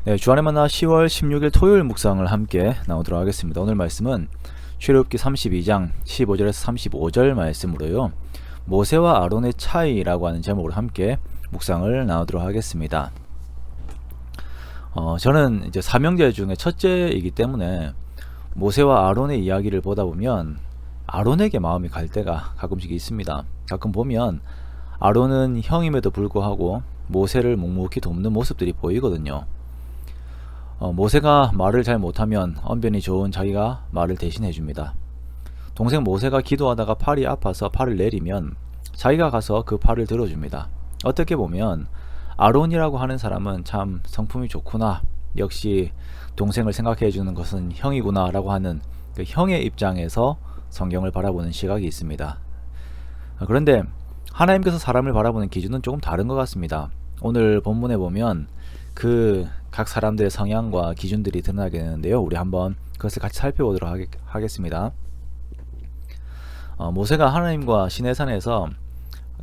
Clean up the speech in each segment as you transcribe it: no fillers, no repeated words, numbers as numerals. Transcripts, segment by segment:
네, 주안의 만나 10월 16일 토요일 묵상을 함께 나오도록 하겠습니다. 오늘 말씀은 출애굽기 32장 15절에서 35절 말씀으로요. 모세와 아론의 차이라고 하는 제목으로 함께 묵상을 나오도록 하겠습니다. 저는 이제 사명제 중에 첫째이기 때문에 모세와 아론의 이야기를 보다 보면 아론에게 마음이 갈 때가 가끔씩 있습니다. 가끔 보면 아론은 형임에도 불구하고 모세를 묵묵히 돕는 모습들이 보이거든요. 모세가 말을 잘 못하면 언변이 좋은 자기가 말을 대신 해줍니다. 동생 모세가 기도하다가 팔이 아파서 팔을 내리면 자기가 가서 그 팔을 들어줍니다. 어떻게 보면 아론이라고 하는 사람은 참 성품이 좋구나, 역시 동생을 생각해 주는 것은 형이구나 라고 하는 그 형의 입장에서 성경을 바라보는 시각이 있습니다. 그런데 하나님께서 사람을 바라보는 기준은 조금 다른 것 같습니다. 오늘 본문에 보면 그 각 사람들의 성향과 기준들이 드러나게 되는데요. 우리 한번 그것을 같이 살펴보도록 하겠습니다. 모세가 하나님과 시내산에서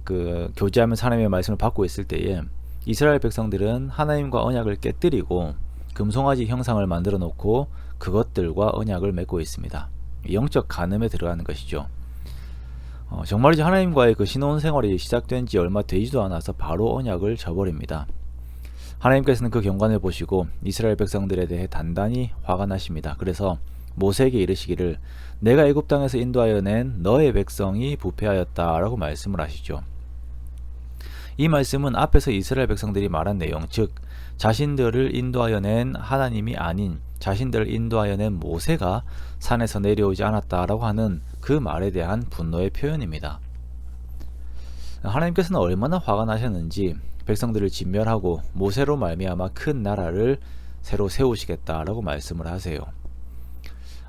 그 교제하면서 하나님의 말씀을 받고 있을 때에 이스라엘 백성들은 하나님과 언약을 깨뜨리고 금송아지 형상을 만들어 놓고 그것들과 언약을 맺고 있습니다. 영적 간음에 들어가는 것이죠. 정말이지 하나님과의 그 신혼생활이 시작된 지 얼마 되지도 않아서 바로 언약을 저버립니다. 하나님께서는 그 경관을 보시고 이스라엘 백성들에 대해 단단히 화가 나십니다. 그래서 모세에게 이르시기를 내가 애굽 땅에서 인도하여 낸 너의 백성이 부패하였다 라고 말씀을 하시죠. 이 말씀은 앞에서 이스라엘 백성들이 말한 내용, 즉 자신들을 인도하여 낸 하나님이 아닌 자신들을 인도하여 낸 모세가 산에서 내려오지 않았다라고 하는 그 말에 대한 분노의 표현입니다. 하나님께서는 얼마나 화가 나셨는지 백성들을 진멸하고 모세로 말미암아 큰 나라를 새로 세우시겠다라고 말씀을 하세요.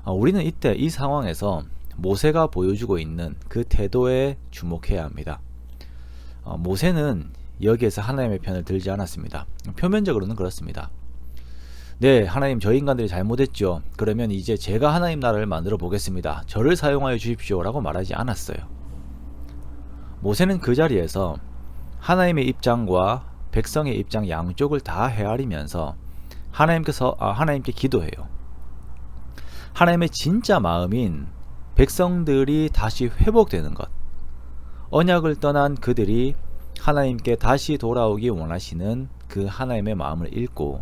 우리는 이때 이 상황에서 모세가 보여주고 있는 그 태도에 주목해야 합니다. 모세는 여기에서 하나님의 편을 들지 않았습니다. 표면적으로는 그렇습니다. 네, 하나님, 저 인간들이 잘못했죠. 그러면 이제 제가 하나님 나라를 만들어 보겠습니다. 저를 사용하여 주십시오 라고 말하지 않았어요. 모세는 그 자리에서 하나님의 입장과 백성의 입장 양쪽을 다 헤아리면서 하나님께 기도해요. 하나님의 진짜 마음인 백성들이 다시 회복되는 것, 언약을 떠난 그들이 하나님께 다시 돌아오기 원하시는 그 하나님의 마음을 읽고,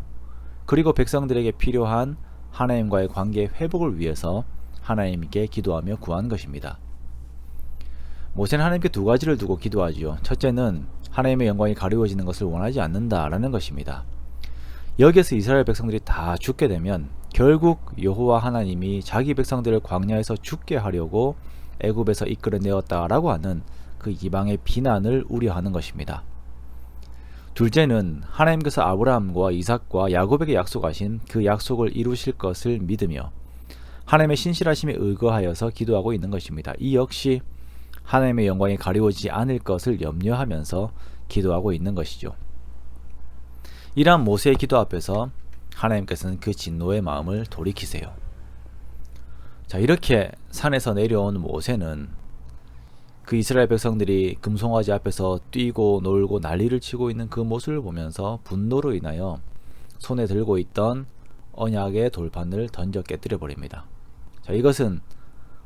그리고 백성들에게 필요한 하나님과의 관계 회복을 위해서 하나님께 기도하며 구한 것입니다. 모세는 하나님께 두 가지를 두고 기도하지요. 첫째는 하나님의 영광이 가리워지는 것을 원하지 않는다라는 것입니다. 여기에서 이스라엘 백성들이 다 죽게 되면 결국 여호와 하나님이 자기 백성들을 광야에서 죽게 하려고 애굽에서 이끌어내었다라고 하는 그 이방의 비난을 우려하는 것입니다. 둘째는 하나님께서 아브라함과 이삭과 야곱에게 약속하신 그 약속을 이루실 것을 믿으며 하나님의 신실하심에 의거하여서 기도하고 있는 것입니다. 이 역시 하나님의 영광이 가리워지지 않을 것을 염려하면서 기도하고 있는 것이죠. 이러한 모세의 기도 앞에서 하나님께서는 그 진노의 마음을 돌이키세요. 자, 이렇게 산에서 내려온 모세는 그 이스라엘 백성들이 금송아지 앞에서 뛰고 놀고 난리를 치고 있는 그 모습을 보면서 분노로 인하여 손에 들고 있던 언약의 돌판을 던져 깨뜨려 버립니다. 자, 이것은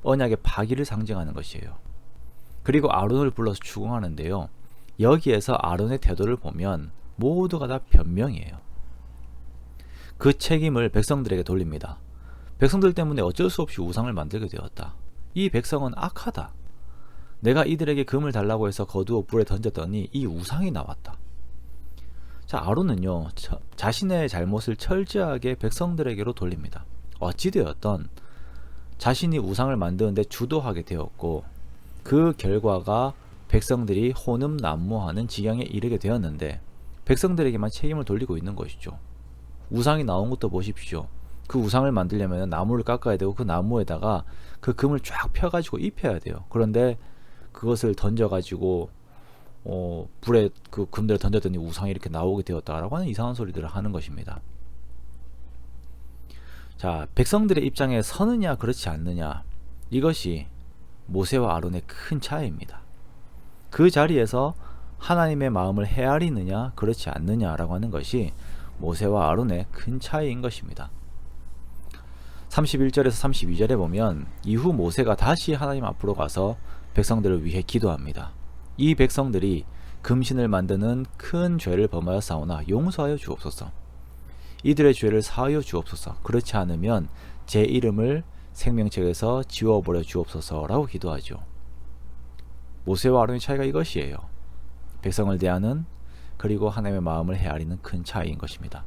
언약의 파기를 상징하는 것이에요. 그리고 아론을 불러서 추궁하는데요. 여기에서 아론의 태도를 보면 모두가 다 변명이에요. 그 책임을 백성들에게 돌립니다. 백성들 때문에 어쩔 수 없이 우상을 만들게 되었다. 이 백성은 악하다. 내가 이들에게 금을 달라고 해서 거두어 불에 던졌더니 이 우상이 나왔다. 자, 아론은요, 자신의 잘못을 철저하게 백성들에게로 돌립니다. 어찌되었던 자신이 우상을 만드는데 주도하게 되었고, 그 결과가 백성들이 호흡난무하는 지경에 이르게 되었는데 백성들에게만 책임을 돌리고 있는 것이죠. 우상이 나온 것도 보십시오. 그 우상을 만들려면 나무를 깎아야 되고 그 나무에다가 그 금을 쫙 펴가지고 입혀야 돼요. 그런데 그것을 던져가지고 불에 그 금들을 던졌더니 우상이 이렇게 나오게 되었다라고 하는 이상한 소리들을 하는 것입니다. 자, 백성들의 입장에 서느냐 그렇지 않느냐, 이것이 모세와 아론의 큰 차이입니다. 그 자리에서 하나님의 마음을 헤아리느냐 그렇지 않느냐라고 하는 것이 모세와 아론의 큰 차이인 것입니다. 31절에서 32절에 보면 이후 모세가 다시 하나님 앞으로 가서 백성들을 위해 기도합니다. 이 백성들이 금신을 만드는 큰 죄를 범하였사오나 용서하여 주옵소서. 이들의 죄를 사하여 주옵소서. 그렇지 않으면 제 이름을 생명책에서 지워버려 주옵소서라고 기도하죠. 모세와 아론의 차이가 이것이에요. 백성을 대하는 그리고 하나님의 마음을 헤아리는 큰 차이인 것입니다.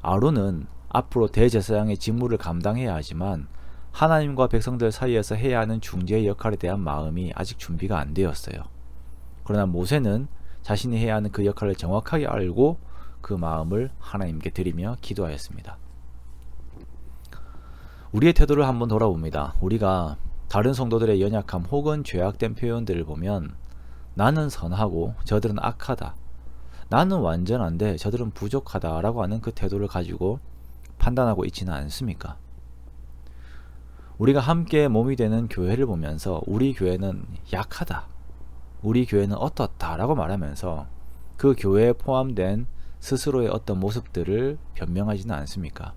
아론은 앞으로 대제사장의 직무를 감당해야 하지만 하나님과 백성들 사이에서 해야 하는 중재의 역할에 대한 마음이 아직 준비가 안 되었어요. 그러나 모세는 자신이 해야 하는 그 역할을 정확하게 알고 그 마음을 하나님께 드리며 기도하였습니다. 우리의 태도를 한번 돌아봅니다. 우리가 다른 성도들의 연약함 혹은 죄악된 표현들을 보면 나는 선하고 저들은 악하다, 나는 완전한데 저들은 부족하다 라고 하는 그 태도를 가지고 판단하고 있지는 않습니까? 우리가 함께 몸이 되는 교회를 보면서 우리 교회는 약하다, 우리 교회는 어떻다 라고 말하면서 그 교회에 포함된 스스로의 어떤 모습들을 변명하지는 않습니까?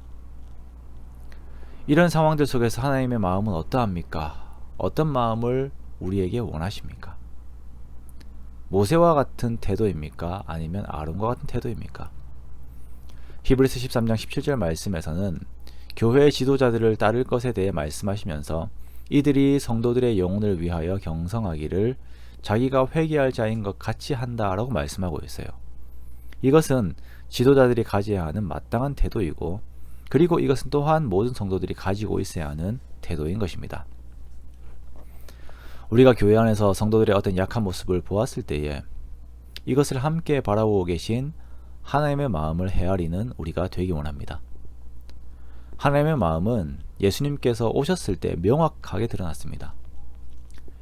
이런 상황들 속에서 하나님의 마음은 어떠합니까? 어떤 마음을 우리에게 원하십니까? 모세와 같은 태도입니까? 아니면 아론과 같은 태도입니까? 히브리서 13장 17절 말씀에서는 교회의 지도자들을 따를 것에 대해 말씀하시면서 이들이 성도들의 영혼을 위하여 경성하기를 자기가 회개할 자인 것 같이 한다라고 말씀하고 있어요. 이것은 지도자들이 가져야 하는 마땅한 태도이고, 그리고 이것은 또한 모든 성도들이 가지고 있어야 하는 태도인 것입니다. 우리가 교회 안에서 성도들의 어떤 약한 모습을 보았을 때에 이것을 함께 바라보고 계신 하나님의 마음을 헤아리는 우리가 되기 원합니다. 하나님의 마음은 예수님께서 오셨을 때 명확하게 드러났습니다.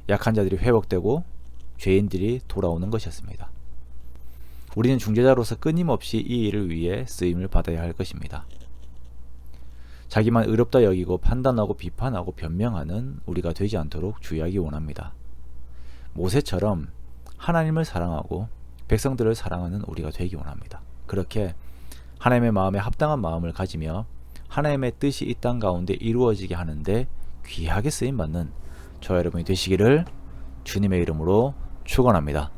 약한 자들이 회복되고 죄인들이 돌아오는 것이었습니다. 우리는 중재자로서 끊임없이 이 일을 위해 쓰임을 받아야 할 것입니다. 자기만 의롭다 여기고 판단하고 비판하고 변명하는 우리가 되지 않도록 주의하기 원합니다. 모세처럼 하나님을 사랑하고 백성들을 사랑하는 우리가 되기 원합니다. 그렇게 하나님의 마음에 합당한 마음을 가지며 하나님의 뜻이 이 땅 가운데 이루어지게 하는데 귀하게 쓰임받는 저와 여러분이 되시기를 주님의 이름으로 축원합니다.